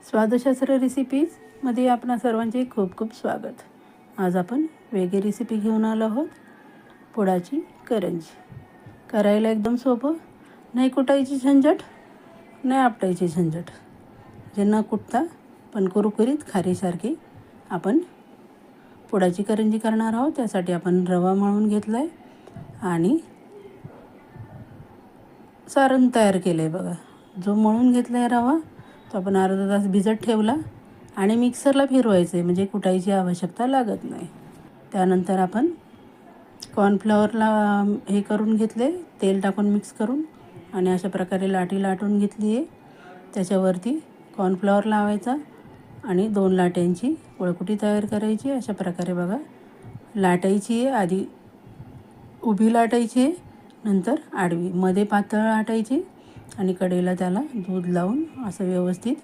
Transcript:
स्वादशास्त्र रेसिपीजमध्ये आपणा सर्वांचे खूप खूप स्वागत। आज आपण वेगळी रेसिपी घेऊन आलो आहोत, पुडाची करंजी। करायला एकदम सोपं, नाही कुटायची झंझट, नाही आपटायची झंझट, जे न कुटता पण कुरकुरीत खारीसारखी आपण पुडाची करंजी करणार आहोत। त्यासाठी आपण रवा मळून घेतला आहे आणि सारण तयार केलं आहे बघा। जो मळून घेतला आहे रवा तो आपण अर्धा तास भिजत ठेवला आणि मिक्सरला फिरवायचं आहे, म्हणजे कुटायची आवश्यकता लागत नाही। त्यानंतर आपण कॉर्नफ्लॉवरला हे करून घेतले, तेल टाकून मिक्स करून, आणि अशा प्रकारे लाटी लाटून घेतली आहे। त्याच्यावरती कॉर्नफ्लॉवर लावायचा आणि 2 लाट्यांची वळकुटी तयार करायची। अशा प्रकारे बघा लाटायची आहे, आधी उभी लाटायची आहे, नंतर आडवी, मध्ये पातळ लाटायची आणि कढईला त्याला दूध लावून असं व्यवस्थित